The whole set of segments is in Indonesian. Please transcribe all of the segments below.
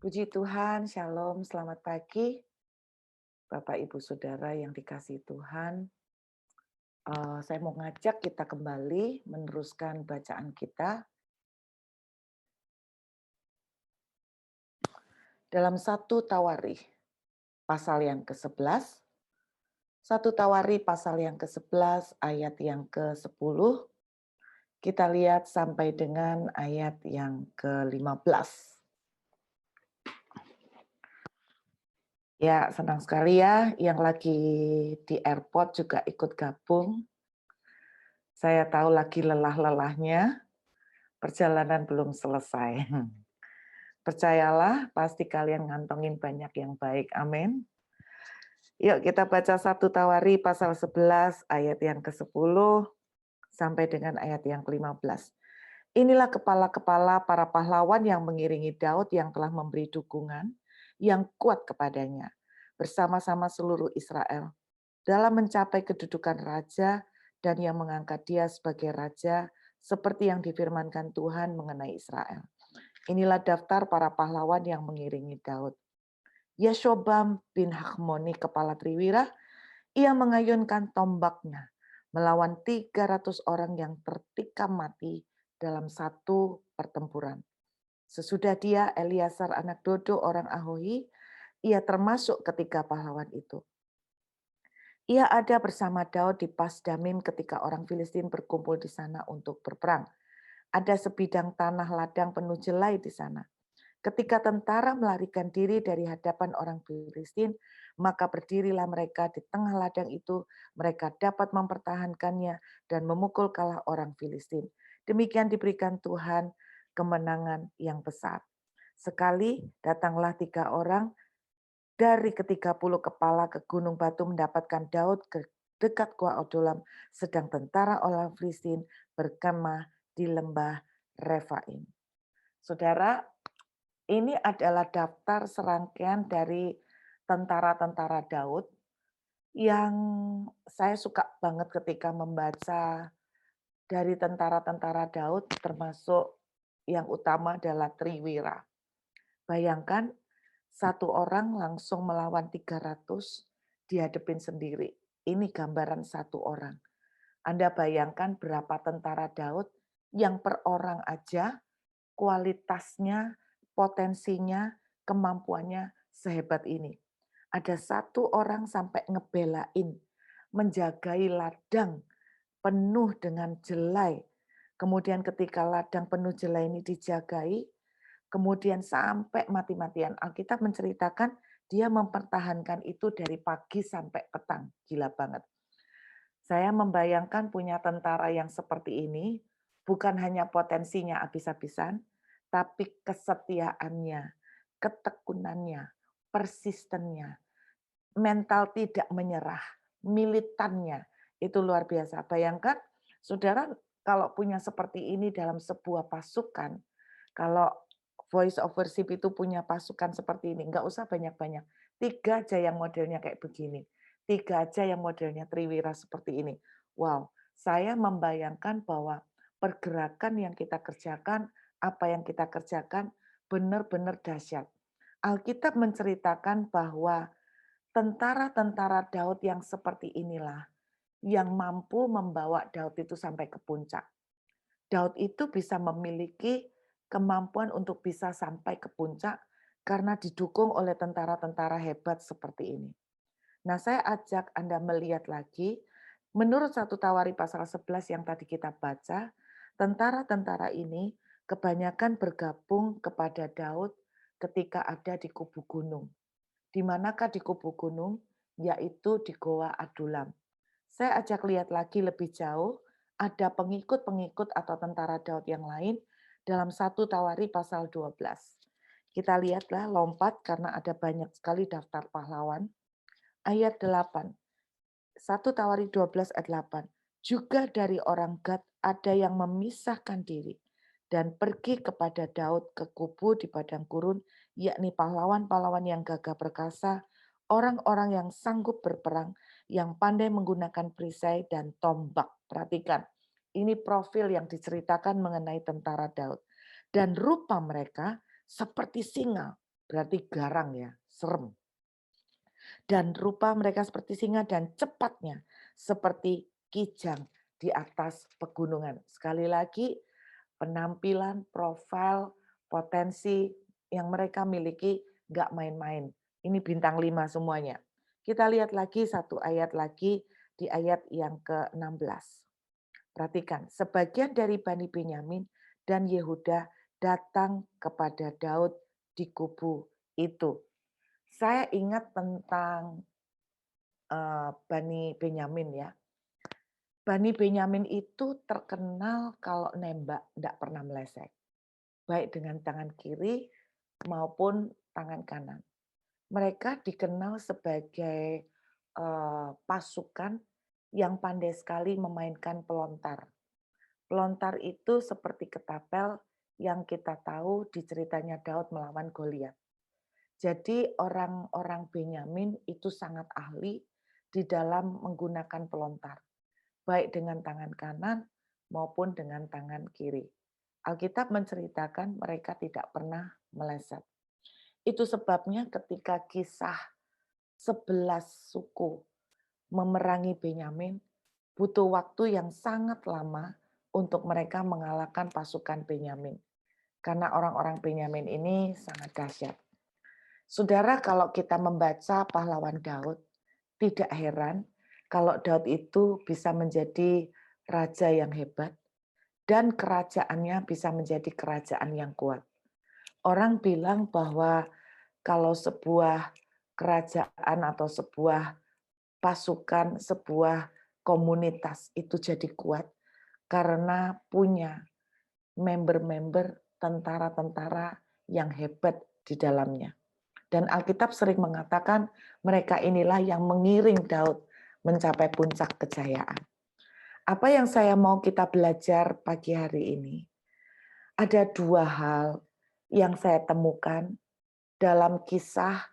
Puji Tuhan, Shalom, selamat pagi, Bapak Ibu Saudara yang dikasihi Tuhan. Saya mau ngajak kita kembali meneruskan bacaan kita dalam satu Tawarikh pasal yang ke-11, satu Tawarikh pasal yang ke-11 ayat yang ke-10, kita lihat sampai dengan ayat yang ke-15. Ya, senang sekali ya yang lagi di airport juga ikut gabung. Saya tahu lagi lelah-lelahnya, perjalanan belum selesai. Percayalah, pasti kalian ngantongin banyak yang baik. Amin. Yuk kita baca satu Tawarikh pasal 11 ayat yang ke-10 sampai dengan ayat yang ke-15. Inilah kepala-kepala para pahlawan yang mengiringi Daud yang telah memberi dukungan yang kuat kepadanya bersama-sama seluruh Israel dalam mencapai kedudukan raja dan yang mengangkat dia sebagai raja seperti yang difirmankan Tuhan mengenai Israel. Inilah daftar para pahlawan yang mengiringi Daud. Yashobam bin Hakmoni, kepala Triwira, ia mengayunkan tombaknya melawan 300 orang yang tertikam mati dalam satu pertempuran. Sesudah dia, Eliasar anak Dodo orang Ahohi, ia termasuk ketiga pahlawan itu. Ia ada bersama Daud di Pasdamim ketika orang Filistin berkumpul di sana untuk berperang. Ada sebidang tanah ladang penuh jelai di sana. Ketika tentara melarikan diri dari hadapan orang Filistin, maka berdirilah mereka di tengah ladang itu, mereka dapat mempertahankannya dan memukul kalah orang Filistin. Demikian diberikan Tuhan kemenangan yang besar. Sekali datanglah 3 orang dari ke-30 kepala ke Gunung Batu mendapatkan Daud ke dekat Gua Adulam, sedang tentara orang Filistin berkemah di lembah Refaim. Saudara, ini adalah daftar serangkaian dari tentara-tentara Daud yang saya suka banget ketika membaca dari tentara-tentara Daud, termasuk yang utama adalah Triwira. Bayangkan satu orang langsung melawan 300 dihadapin sendiri. Ini gambaran satu orang. Anda bayangkan berapa tentara Daud yang per orang aja kualitasnya, potensinya, kemampuannya sehebat ini. Ada satu orang sampai ngebelain, menjagai ladang penuh dengan jelai. Kemudian ketika ladang penuh jelai ini dijagai, kemudian sampai mati-matian. Alkitab menceritakan dia mempertahankan itu dari pagi sampai petang. Gila banget. Saya membayangkan punya tentara yang seperti ini, bukan hanya potensinya habis-habisan, tapi kesetiaannya, ketekunannya, persistennya, mental tidak menyerah, militannya, itu luar biasa. Bayangkan, saudara kalau punya seperti ini dalam sebuah pasukan, kalau Voice of Worship itu punya pasukan seperti ini, nggak usah banyak-banyak. 3 aja yang modelnya kayak begini. 3 aja yang modelnya Triwira seperti ini. Wow, saya membayangkan bahwa pergerakan yang kita kerjakan, apa yang kita kerjakan, benar-benar dahsyat. Alkitab menceritakan bahwa tentara-tentara Daud yang seperti inilah yang mampu membawa Daud itu sampai ke puncak. Daud itu bisa memiliki kemampuan untuk bisa sampai ke puncak karena didukung oleh tentara-tentara hebat seperti ini. Nah, saya ajak Anda melihat lagi, menurut satu Tawarikh pasal 11 yang tadi kita baca, tentara-tentara ini kebanyakan bergabung kepada Daud ketika ada di kubu gunung. Di manakah di kubu gunung? Yaitu di Goa Adulam. Saya ajak lihat lagi lebih jauh, ada pengikut-pengikut atau tentara Daud yang lain dalam satu Tawarikh pasal 12. Kita lihatlah lompat karena ada banyak sekali daftar pahlawan. Ayat 8. Satu Tawarikh 12 ayat 8. Juga dari orang Gad ada yang memisahkan diri dan pergi kepada Daud ke kubu di padang gurun, yakni pahlawan-pahlawan yang gagah perkasa, orang-orang yang sanggup berperang, yang pandai menggunakan perisai dan tombak. Perhatikan, ini profil yang diceritakan mengenai tentara Daud. Dan rupa mereka seperti singa. berarti garang ya, serem. Dan rupa mereka seperti singa dan cepatnya seperti kijang di atas pegunungan. Sekali lagi, penampilan, profil, potensi yang mereka miliki nggak main-main. Ini bintang 5 semuanya. Kita lihat lagi satu ayat lagi di ayat yang ke-16. Perhatikan, sebagian dari Bani Benyamin dan Yehuda datang kepada Daud di kubu itu. Saya ingat tentang Bani Benyamin ya. Bani Benyamin itu terkenal kalau nembak tidak pernah meleset. Baik dengan tangan kiri maupun tangan kanan. Mereka dikenal sebagai pasukan yang pandai sekali memainkan pelontar. Pelontar itu seperti ketapel yang kita tahu di ceritanya Daud melawan Goliat. Jadi orang-orang Benyamin itu sangat ahli di dalam menggunakan pelontar, baik dengan tangan kanan maupun dengan tangan kiri. Alkitab menceritakan mereka tidak pernah meleset. Itu sebabnya ketika kisah 11 suku memerangi Benyamin, butuh waktu yang sangat lama untuk mereka mengalahkan pasukan Benyamin. Karena orang-orang Benyamin ini sangat dahsyat. Saudara, kalau kita membaca pahlawan Daud, tidak heran kalau Daud itu bisa menjadi raja yang hebat dan kerajaannya bisa menjadi kerajaan yang kuat. Orang bilang bahwa kalau sebuah kerajaan atau sebuah pasukan, sebuah komunitas itu jadi kuat karena punya member-member tentara-tentara yang hebat di dalamnya. Dan Alkitab sering mengatakan mereka inilah yang mengiring Daud mencapai puncak kejayaan. Apa yang saya mau kita belajar pagi hari ini? Ada dua hal yang saya temukan dalam kisah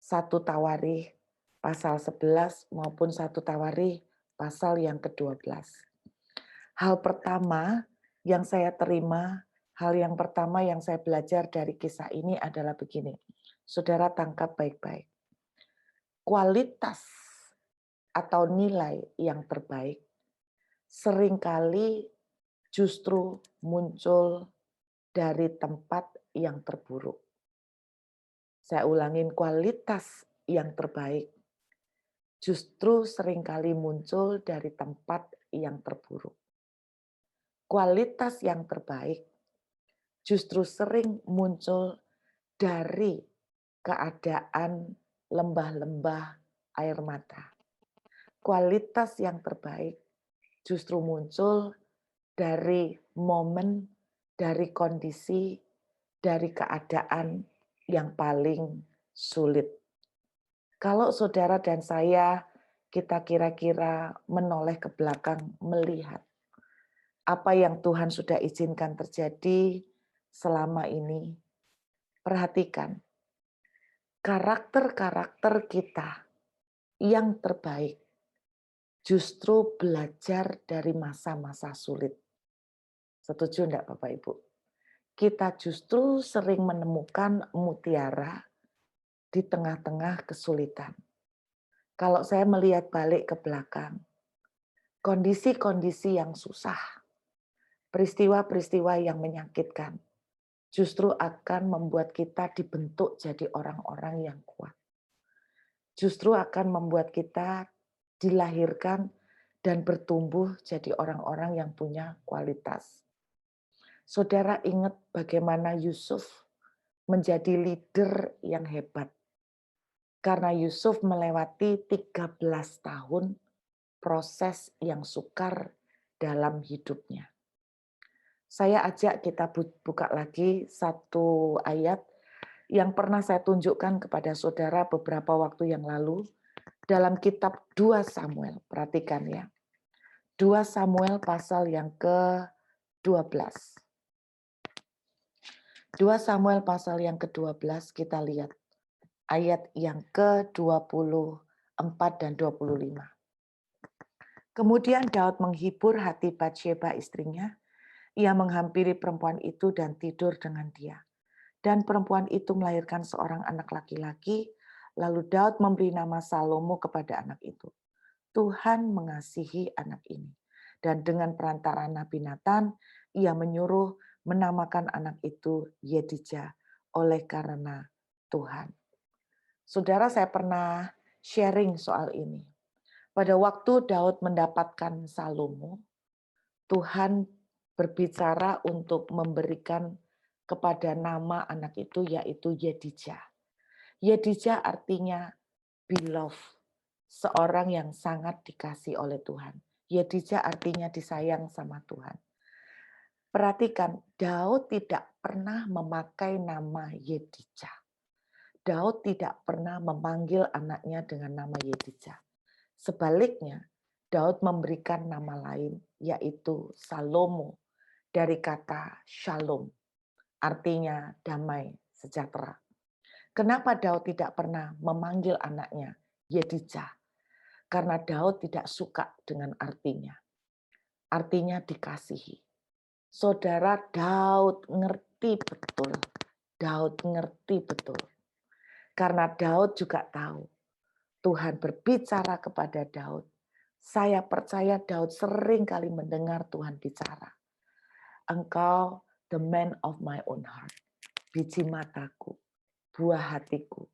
1 Tawarikh pasal 11 maupun 1 Tawarikh pasal yang ke-12. Hal pertama yang saya terima, hal yang pertama yang saya belajar dari kisah ini adalah begini. Saudara tangkap baik-baik. Kualitas atau nilai yang terbaik seringkali justru muncul dari tempat yang terburuk. Saya ulangin, kualitas yang terbaik justru seringkali muncul dari tempat yang terburuk. Kualitas yang terbaik justru sering muncul dari keadaan lembah-lembah air mata. Kualitas yang terbaik justru muncul dari momen, dari kondisi, dari keadaan yang paling sulit. Kalau saudara dan saya, kita kira-kira menoleh ke belakang melihat apa yang Tuhan sudah izinkan terjadi selama ini, perhatikan karakter-karakter kita yang terbaik justru belajar dari masa-masa sulit. Setuju enggak Bapak Ibu? Kita justru sering menemukan mutiara di tengah-tengah kesulitan. Kalau saya melihat balik ke belakang, kondisi-kondisi yang susah, peristiwa-peristiwa yang menyakitkan, justru akan membuat kita dibentuk jadi orang-orang yang kuat. Justru akan membuat kita dilahirkan dan bertumbuh jadi orang-orang yang punya kualitas. Saudara ingat bagaimana Yusuf menjadi leader yang hebat. Karena Yusuf melewati 13 tahun proses yang sukar dalam hidupnya. Saya ajak kita buka lagi satu ayat yang pernah saya tunjukkan kepada saudara beberapa waktu yang lalu dalam kitab 2 Samuel. Perhatikan ya. 2 Samuel pasal yang ke-12. 2 Samuel pasal yang ke-12 kita lihat ayat yang ke-24 dan 25. Kemudian Daud menghibur hati Batsyeba istrinya. Ia menghampiri perempuan itu dan tidur dengan dia. Dan perempuan itu melahirkan seorang anak laki-laki, lalu Daud memberi nama Salomo kepada anak itu. Tuhan mengasihi anak ini. Dan dengan perantara Nabi Nathan, ia menyuruh menamakan anak itu Yedija oleh karena Tuhan. Saudara, saya pernah sharing soal ini. Pada waktu Daud mendapatkan Salomo, Tuhan berbicara untuk memberikan kepada nama anak itu yaitu Yedija. Yedija artinya beloved, seorang yang sangat dikasih oleh Tuhan. Yedija artinya disayang sama Tuhan. Perhatikan, Daud tidak pernah memakai nama Yedija. Daud tidak pernah memanggil anaknya dengan nama Yedija. Sebaliknya, Daud memberikan nama lain, yaitu Salomo, dari kata shalom, artinya damai, sejahtera. Kenapa Daud tidak pernah memanggil anaknya Yedija? Karena Daud tidak suka dengan artinya. Artinya dikasihi. Saudara, Daud ngerti betul. Daud ngerti betul. Karena Daud juga tahu Tuhan berbicara kepada Daud. Saya percaya Daud sering kali mendengar Tuhan bicara. Engkau the man of my own heart. Biji mataku, buah hatiku,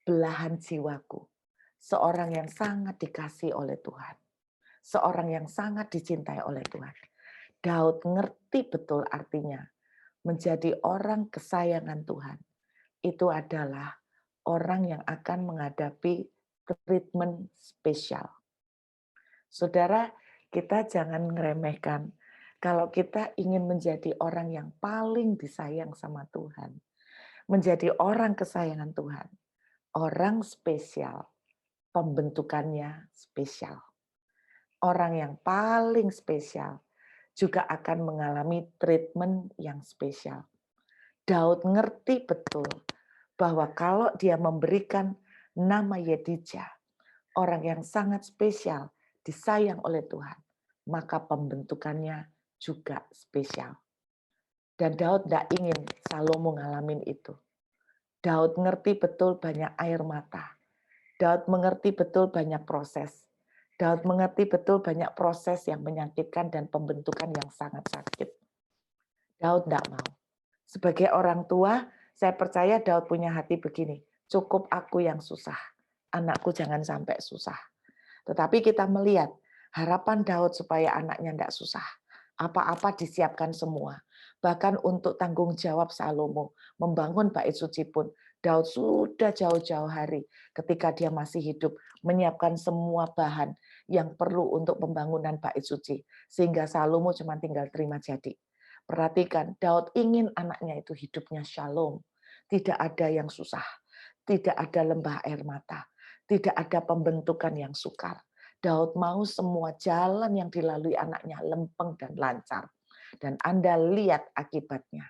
belahan jiwaku. Seorang yang sangat dikasih oleh Tuhan. Seorang yang sangat dicintai oleh Tuhan. Daud ngerti betul artinya menjadi orang kesayangan Tuhan. Itu adalah orang yang akan menghadapi treatment spesial. Saudara, kita jangan ngeremehkan kalau kita ingin menjadi orang yang paling disayang sama Tuhan. Menjadi orang kesayangan Tuhan. Orang spesial, pembentukannya spesial. Orang yang paling spesial juga akan mengalami treatment yang spesial. Daud ngerti betul bahwa kalau dia memberikan nama Yedija, orang yang sangat spesial, disayang oleh Tuhan, maka pembentukannya juga spesial. Dan Daud tidak ingin Salomo ngalamin itu. Daud ngerti betul banyak air mata. Daud mengerti betul banyak proses. Daud mengerti betul banyak proses yang menyakitkan dan pembentukan yang sangat sakit. Daud tidak mau. Sebagai orang tua, saya percaya Daud punya hati begini, cukup aku yang susah, anakku jangan sampai susah. Tetapi kita melihat harapan Daud supaya anaknya tidak susah. Apa-apa disiapkan semua. Bahkan untuk tanggung jawab Salomo, membangun bait suci pun, Daud sudah jauh-jauh hari ketika dia masih hidup, menyiapkan semua bahan yang perlu untuk pembangunan bait suci. Sehingga Salomo cuma tinggal terima jadi. Perhatikan, Daud ingin anaknya itu hidupnya shalom. Tidak ada yang susah. Tidak ada lembah air mata. Tidak ada pembentukan yang sukar. Daud mau semua jalan yang dilalui anaknya lempeng dan lancar. Dan Anda lihat akibatnya.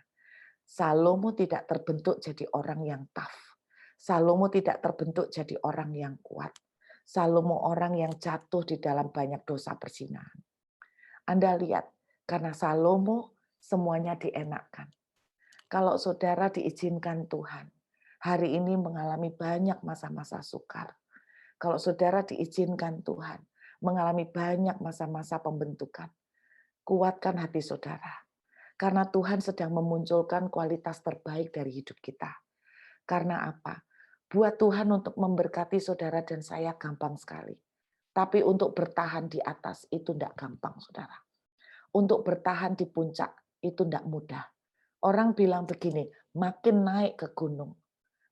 Salomo tidak terbentuk jadi orang yang tough. Salomo tidak terbentuk jadi orang yang kuat. Salomo orang yang jatuh di dalam banyak dosa perzinahan. Anda lihat, karena Salomo semuanya dienakkan. Kalau saudara diizinkan Tuhan, hari ini mengalami banyak masa-masa sukar. Kalau saudara diizinkan Tuhan, mengalami banyak masa-masa pembentukan, kuatkan hati saudara. Karena Tuhan sedang memunculkan kualitas terbaik dari hidup kita. Karena apa? Buat Tuhan untuk memberkati saudara dan saya gampang sekali. Tapi untuk bertahan di atas itu tidak gampang, saudara. Untuk bertahan di puncak itu tidak mudah. Orang bilang begini, makin naik ke gunung,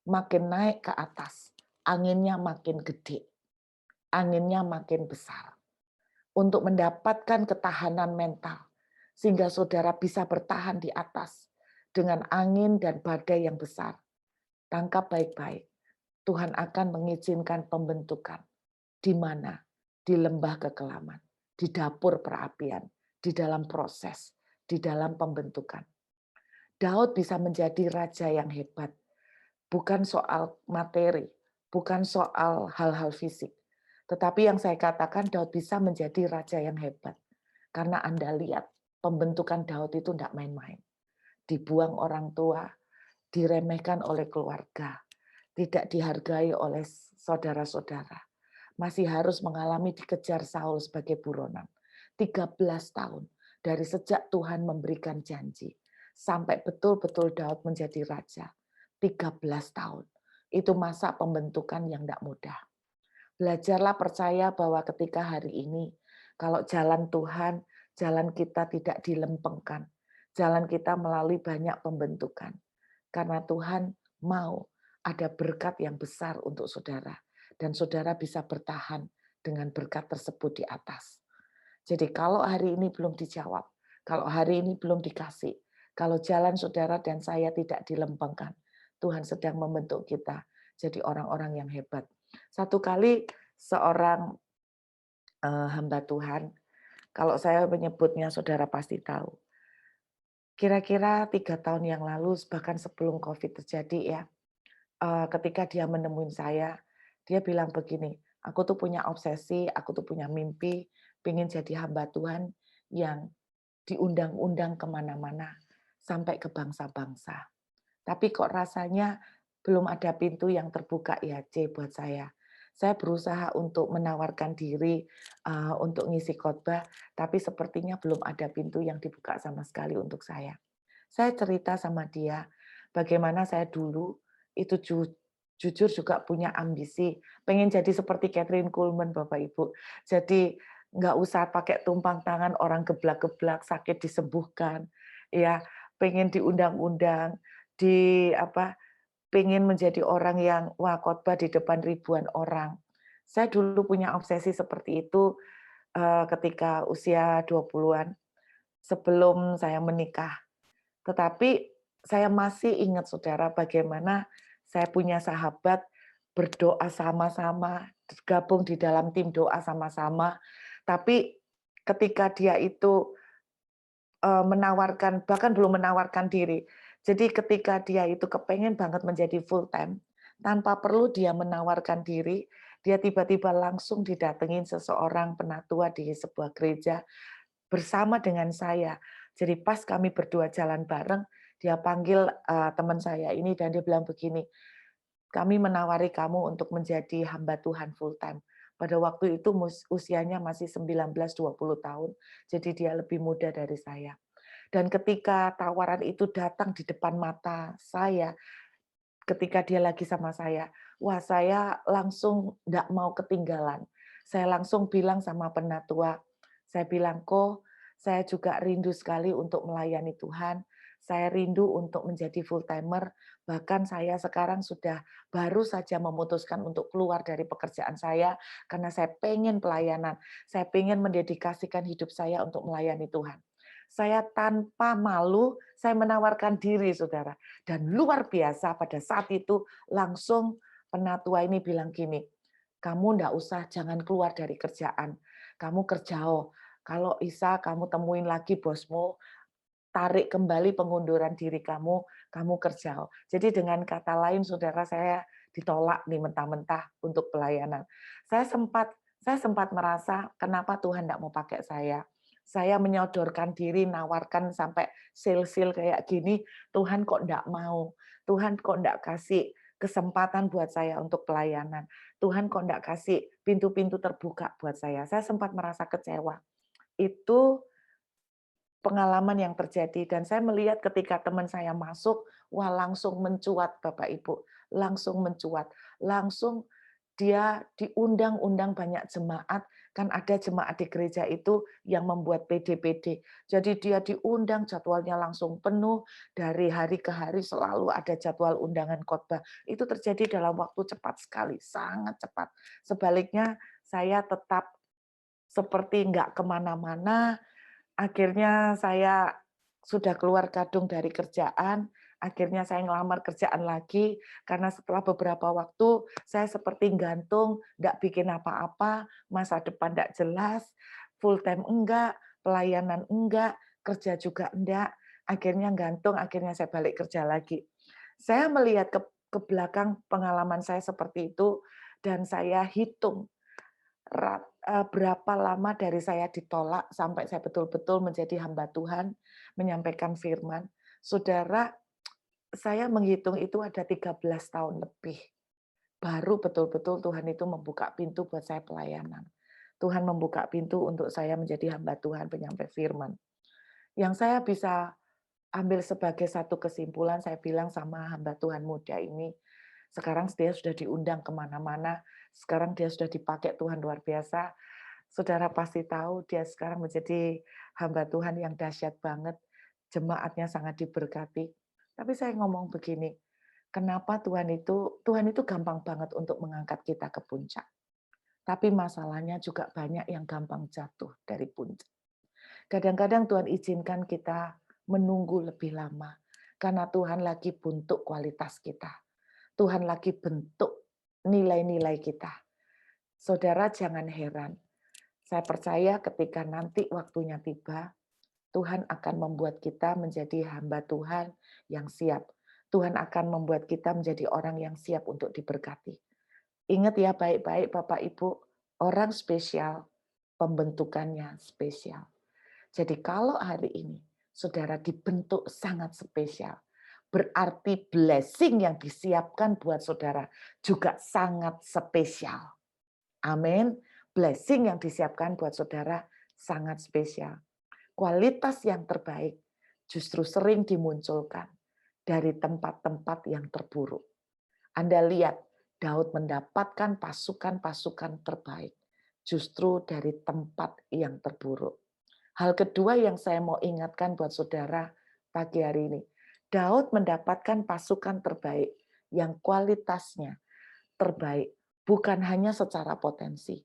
makin naik ke atas, anginnya makin gede, anginnya makin besar. Untuk mendapatkan ketahanan mental, sehingga saudara bisa bertahan di atas dengan angin dan badai yang besar. Tangkap baik-baik, Tuhan akan mengizinkan pembentukan. Di mana? Di lembah kekelaman, di dapur perapian, di dalam proses, di dalam pembentukan. Daud bisa menjadi raja yang hebat. Bukan soal materi, bukan soal hal-hal fisik. Tetapi yang saya katakan Daud bisa menjadi raja yang hebat. Karena Anda lihat pembentukan Daud itu tidak main-main. Dibuang orang tua, diremehkan oleh keluarga, tidak dihargai oleh saudara-saudara, masih harus mengalami dikejar Saul sebagai buronan. 13 tahun dari sejak Tuhan memberikan janji sampai betul-betul Daud menjadi raja. 13 tahun. Itu masa pembentukan yang tidak mudah. Belajarlah percaya bahwa ketika hari ini, kalau jalan Tuhan, jalan kita tidak dilempengkan. Jalan kita melalui banyak pembentukan. Karena Tuhan mau ada berkat yang besar untuk saudara. Dan saudara bisa bertahan dengan berkat tersebut di atas. Jadi kalau hari ini belum dijawab, kalau hari ini belum dikasih, kalau jalan saudara dan saya tidak dilempengkan, Tuhan sedang membentuk kita jadi orang-orang yang hebat. Satu kali seorang hamba Tuhan, kalau saya menyebutnya saudara pasti tahu. Kira-kira 3 tahun yang lalu, bahkan sebelum COVID terjadi ya, ketika dia menemuin saya, dia bilang begini, aku tuh punya obsesi, aku tuh punya mimpi, pengen jadi hamba Tuhan yang diundang-undang kemana-mana, sampai ke bangsa-bangsa. Tapi kok rasanya belum ada pintu yang terbuka ya, C, buat saya. Saya berusaha untuk menawarkan diri untuk ngisi khotbah, tapi sepertinya belum ada pintu yang dibuka sama sekali untuk saya. Saya cerita sama dia, bagaimana saya dulu itu jujur juga punya ambisi, pengen jadi seperti Catherine Kuhlman, Bapak Ibu. Jadi nggak usah pakai tumpang tangan orang geblak-geblak, sakit disembuhkan, ya pengen diundang-undang, di apa, pengen menjadi orang yang wah khotbah di depan ribuan orang. Saya dulu punya obsesi seperti itu ketika usia 20-an sebelum saya menikah. Tetapi saya masih ingat saudara bagaimana saya punya sahabat berdoa sama-sama, gabung di dalam tim doa sama-sama. Tapi ketika dia itu menawarkan, bahkan belum menawarkan diri. Jadi ketika dia itu kepengen banget menjadi full time, tanpa perlu dia menawarkan diri, dia tiba-tiba langsung didatengin seseorang penatua di sebuah gereja bersama dengan saya. Jadi pas kami berdua jalan bareng, dia panggil teman saya ini dan dia bilang begini, kami menawari kamu untuk menjadi hamba Tuhan full time. Pada waktu itu usianya masih 19-20 tahun, jadi dia lebih muda dari saya. Dan ketika tawaran itu datang di depan mata saya, ketika dia lagi sama saya, wah saya langsung nggak mau ketinggalan. Saya langsung bilang sama penatua, saya bilang, kok saya juga rindu sekali untuk melayani Tuhan, saya rindu untuk menjadi full timer, bahkan saya sekarang sudah baru saja memutuskan untuk keluar dari pekerjaan saya, karena saya pengen pelayanan, saya pengen mendedikasikan hidup saya untuk melayani Tuhan. Saya tanpa malu, saya menawarkan diri, saudara. Dan luar biasa pada saat itu langsung penatua ini bilang gini, kamu ndak usah, jangan keluar dari kerjaan. Kamu kerja, kalau bisa kamu temuin lagi bosmu, tarik kembali pengunduran diri kamu, kamu kerja. Jadi dengan kata lain, saudara, saya ditolak nih mentah-mentah untuk pelayanan. Saya sempat merasa kenapa Tuhan tidak mau pakai saya. Saya menyodorkan diri, nawarkan sampai sil-sil kayak gini, Tuhan kok tidak mau. Tuhan kok tidak kasih kesempatan buat saya untuk pelayanan. Tuhan kok tidak kasih pintu-pintu terbuka buat saya. Saya sempat merasa kecewa. Itu pengalaman yang terjadi dan saya melihat ketika teman saya masuk, wah langsung mencuat Bapak Ibu, langsung mencuat, langsung dia diundang-undang banyak jemaat, kan ada jemaat di gereja itu yang membuat PD-PD. Jadi dia diundang, jadwalnya langsung penuh, dari hari ke hari selalu ada jadwal undangan khotbah. Itu terjadi dalam waktu cepat sekali, sangat cepat. Sebaliknya saya tetap seperti nggak kemana-mana. Akhirnya saya sudah keluar kadung dari kerjaan, akhirnya saya ngelamar kerjaan lagi, karena setelah beberapa waktu saya seperti gantung, nggak bikin apa-apa, masa depan nggak jelas, full time enggak, pelayanan enggak, kerja juga enggak, akhirnya gantung, akhirnya saya balik kerja lagi. Saya melihat ke belakang pengalaman saya seperti itu, dan saya hitung berapa lama dari saya ditolak sampai saya betul-betul menjadi hamba Tuhan, menyampaikan firman. Saudara, saya menghitung itu ada 13 tahun lebih. Baru betul-betul Tuhan itu membuka pintu buat saya pelayanan. Tuhan membuka pintu untuk saya menjadi hamba Tuhan penyampai firman. Yang saya bisa ambil sebagai satu kesimpulan, saya bilang sama hamba Tuhan muda ini, sekarang dia sudah diundang kemana-mana, sekarang dia sudah dipakai Tuhan luar biasa. Saudara pasti tahu dia sekarang menjadi hamba Tuhan yang dahsyat banget, jemaatnya sangat diberkati. Tapi saya ngomong begini, kenapa Tuhan itu gampang banget untuk mengangkat kita ke puncak. Tapi masalahnya juga banyak yang gampang jatuh dari puncak. Kadang-kadang Tuhan izinkan kita menunggu lebih lama karena Tuhan lagi bentuk kualitas kita. Tuhan lagi bentuk nilai-nilai kita. Saudara jangan heran. Saya percaya ketika nanti waktunya tiba, Tuhan akan membuat kita menjadi hamba Tuhan yang siap. Tuhan akan membuat kita menjadi orang yang siap untuk diberkati. Ingat ya baik-baik Bapak Ibu, orang spesial, pembentukannya spesial. Jadi kalau hari ini saudara dibentuk sangat spesial, berarti blessing yang disiapkan buat saudara juga sangat spesial. Amin. Blessing yang disiapkan buat saudara sangat spesial. Kualitas yang terbaik justru sering dimunculkan dari tempat-tempat yang terburuk. Anda lihat, Daud mendapatkan pasukan-pasukan terbaik justru dari tempat yang terburuk. Hal kedua yang saya mau ingatkan buat saudara pagi hari ini, Daud mendapatkan pasukan terbaik yang kualitasnya terbaik, bukan hanya secara potensi,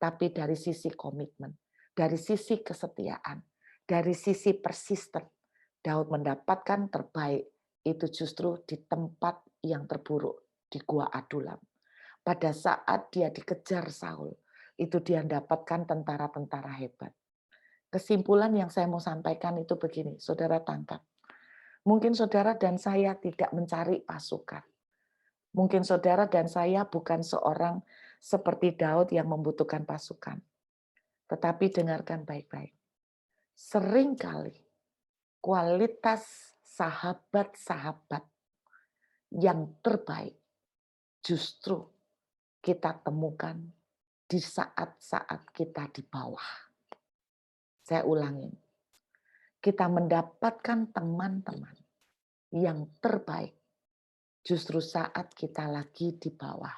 tapi dari sisi komitmen, dari sisi kesetiaan, dari sisi persisten. Daud mendapatkan terbaik itu justru di tempat yang terburuk, di Gua Adulam. Pada saat dia dikejar Saul, itu dia mendapatkan tentara-tentara hebat. Kesimpulan yang saya mau sampaikan itu begini, saudara tangkap. Mungkin saudara dan saya tidak mencari pasukan. Mungkin saudara dan saya bukan seorang seperti Daud yang membutuhkan pasukan. Tetapi dengarkan baik-baik. Seringkali kualitas sahabat-sahabat yang terbaik justru kita temukan di saat-saat kita di bawah. Saya ulangin. Kita mendapatkan teman-teman yang terbaik justru saat kita lagi di bawah.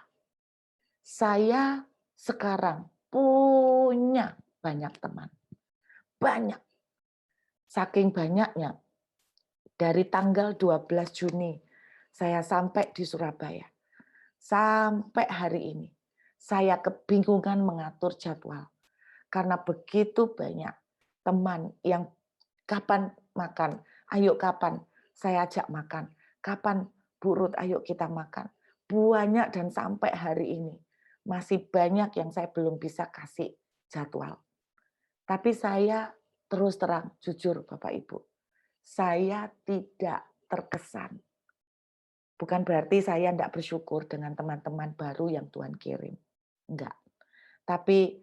Saya sekarang punya banyak teman. Banyak. Saking banyaknya, dari tanggal 12 Juni saya sampai di Surabaya. Sampai hari ini, saya kebingungan mengatur jadwal. Karena begitu banyak teman yang kapan makan, ayo kapan saya ajak makan, kapan Bu Ruth ayo kita makan. Banyak dan sampai hari ini masih banyak yang saya belum bisa kasih jadwal. Tapi saya terus terang, jujur Bapak Ibu, saya tidak terkesan. Bukan berarti saya tidak bersyukur dengan teman-teman baru yang Tuhan kirim. Enggak. Tapi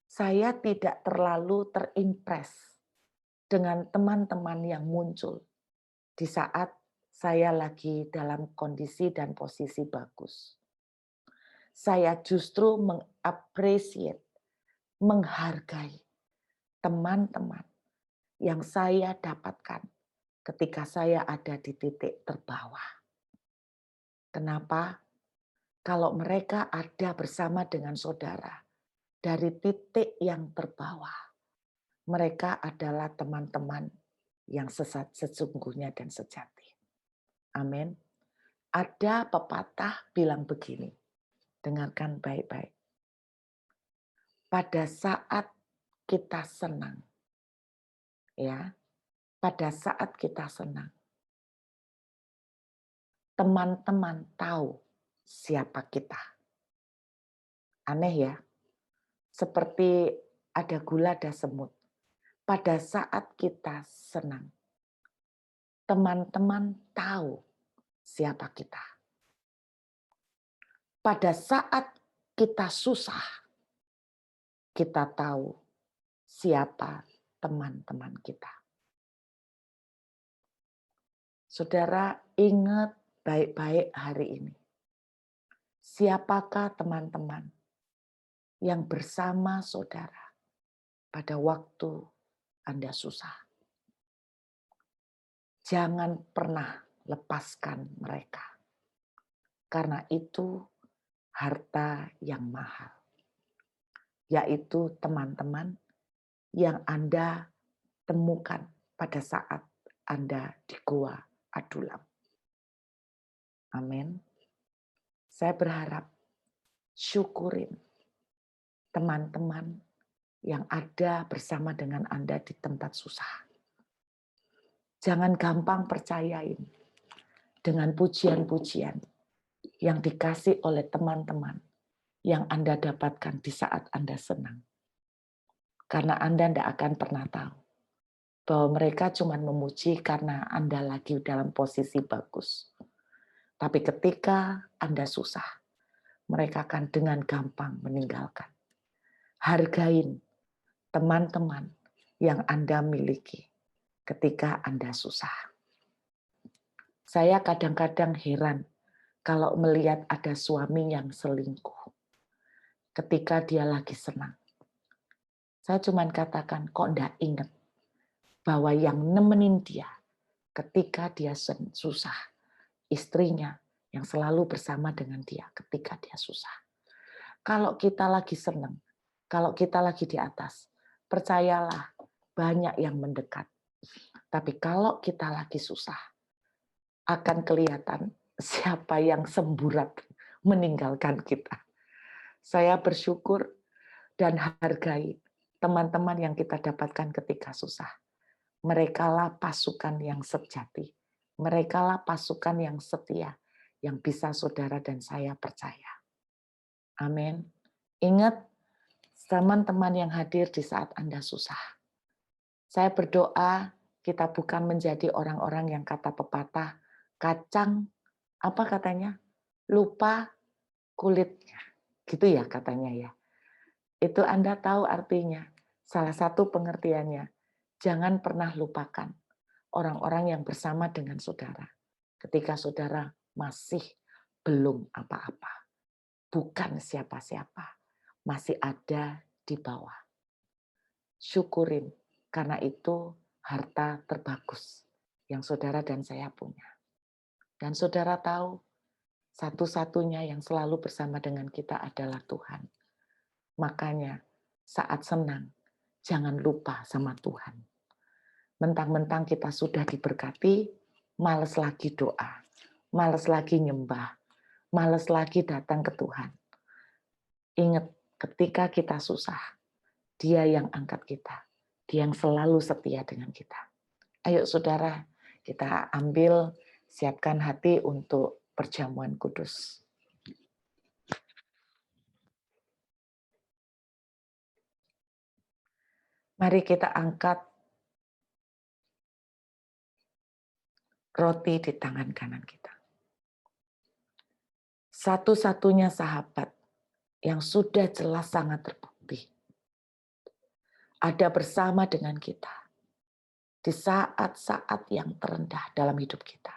saya tidak terlalu terimpress dengan teman-teman yang muncul di saat saya lagi dalam kondisi dan posisi bagus. Saya justru mengapresiasi, menghargai teman-teman yang saya dapatkan ketika saya ada di titik terbawah. Kenapa? Kalau mereka ada bersama dengan saudara dari titik yang terbawah, mereka adalah teman-teman yang sesungguhnya dan sejati. Amin. Ada pepatah bilang begini, dengarkan baik-baik. Pada saat kita senang, ya, pada saat kita senang, teman-teman tahu siapa kita. Aneh ya, seperti ada gula, ada semut. Pada saat kita senang, teman-teman tahu siapa kita. Pada saat kita susah, kita tahu siapa teman-teman kita. Saudara, Ingat baik-baik hari ini. Siapakah teman-teman yang bersama saudara pada waktu Anda susah? Jangan pernah lepaskan mereka. Karena itu harta yang mahal. Yaitu teman-teman yang Anda temukan pada saat Anda di Gua Adulam. Amin. Saya berharap syukurin teman-teman yang ada bersama dengan Anda di tempat susah. Jangan gampang percayain dengan pujian-pujian yang dikasih oleh teman-teman yang Anda dapatkan di saat Anda senang. Karena Anda tidak akan pernah tahu bahwa mereka cuma memuji karena Anda lagi dalam posisi bagus. Tapi ketika Anda susah, mereka akan dengan gampang meninggalkan. Hargain teman-teman yang Anda miliki ketika Anda susah. Saya kadang-kadang heran kalau melihat ada suami yang selingkuh ketika dia lagi senang. Saya cuma katakan, kok enggak ingat bahwa yang nemenin dia ketika dia susah, istrinya yang selalu bersama dengan dia ketika dia susah. Kalau kita lagi senang, kalau kita lagi di atas, percayalah banyak yang mendekat. Tapi kalau kita lagi susah, akan kelihatan siapa yang semburat meninggalkan kita. Saya bersyukur dan hargai teman-teman yang kita dapatkan ketika susah. Merekalah pasukan yang sejati. Merekalah pasukan yang setia, yang bisa saudara dan saya percaya. Amin. Ingat, teman-teman yang hadir di saat Anda susah. Saya berdoa kita bukan menjadi orang-orang yang kata pepatah, kacang, apa katanya? Lupa kulitnya. Gitu ya katanya ya. Itu Anda tahu artinya. Salah satu pengertiannya, jangan pernah lupakan orang-orang yang bersama dengan saudara. Ketika saudara masih belum apa-apa. Bukan siapa-siapa. Masih ada di bawah. Syukurin, karena itu harta terbagus yang saudara dan saya punya. Dan saudara tahu, satu-satunya yang selalu bersama dengan kita adalah Tuhan. Makanya saat senang, jangan lupa sama Tuhan. Mentang-mentang kita sudah diberkati, males lagi doa, males lagi nyembah, males lagi datang ke Tuhan. Ingat, ketika kita susah, Dia yang angkat kita. Dia yang selalu setia dengan kita. Ayo saudara, kita ambil, siapkan hati untuk perjamuan kudus. Mari kita angkat roti di tangan kanan kita. Satu-satunya sahabat yang sudah jelas sangat terbukti ada bersama dengan kita di saat-saat yang terendah dalam hidup kita.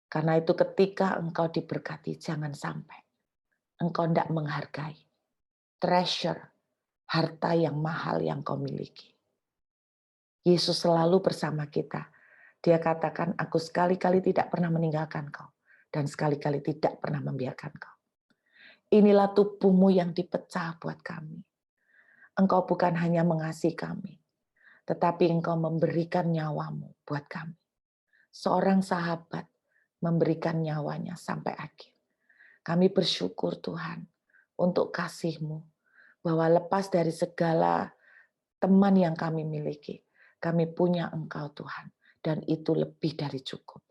Karena itu ketika engkau diberkati, jangan sampai engkau tidak menghargai treasure, harta yang mahal yang kau miliki. Yesus selalu bersama kita. Dia katakan, aku sekali-kali tidak pernah meninggalkan kau, dan sekali-kali tidak pernah membiarkan kau. Inilah tubuhmu yang dipecah buat kami. Engkau bukan hanya mengasihi kami, tetapi engkau memberikan nyawamu buat kami. Seorang sahabat memberikan nyawanya sampai akhir. Kami bersyukur Tuhan untuk kasih-Mu, bahwa lepas dari segala teman yang kami miliki, kami punya Engkau Tuhan, dan itu lebih dari cukup.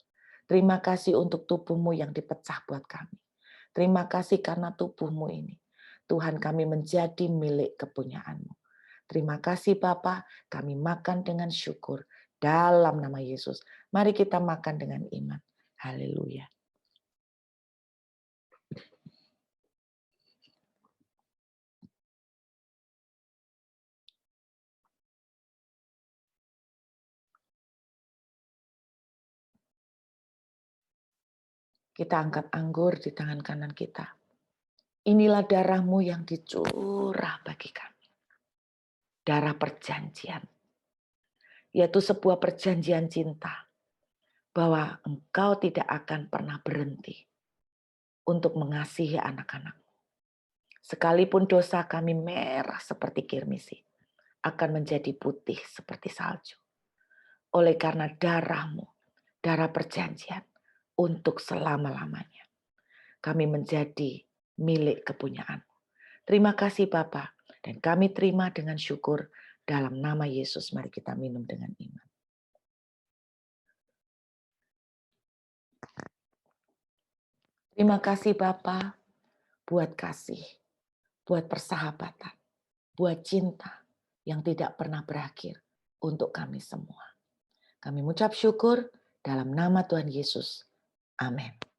Terima kasih untuk tubuh-Mu yang dipecah buat kami. Terima kasih karena tubuh-Mu ini, Tuhan, kami menjadi milik kepunyaan-Mu. Terima kasih Bapa, kami makan dengan syukur dalam nama Yesus. Mari kita makan dengan iman. Haleluya. Kita angkat anggur di tangan kanan kita. Inilah darah-Mu yang dicurah bagi kami. Darah perjanjian. Yaitu sebuah perjanjian cinta. Bahwa Engkau tidak akan pernah berhenti untuk mengasihi anak-anak. Sekalipun dosa kami merah seperti kirmisi, akan menjadi putih seperti salju. Oleh karena darah-Mu, darah perjanjian, untuk selama-lamanya. Kami menjadi milik kepunyaan. Terima kasih Bapa, dan kami terima dengan syukur dalam nama Yesus. Mari kita minum dengan iman. Terima kasih Bapa, buat kasih, buat persahabatan, buat cinta yang tidak pernah berakhir untuk kami semua. Kami mengucap syukur dalam nama Tuhan Yesus. Amin.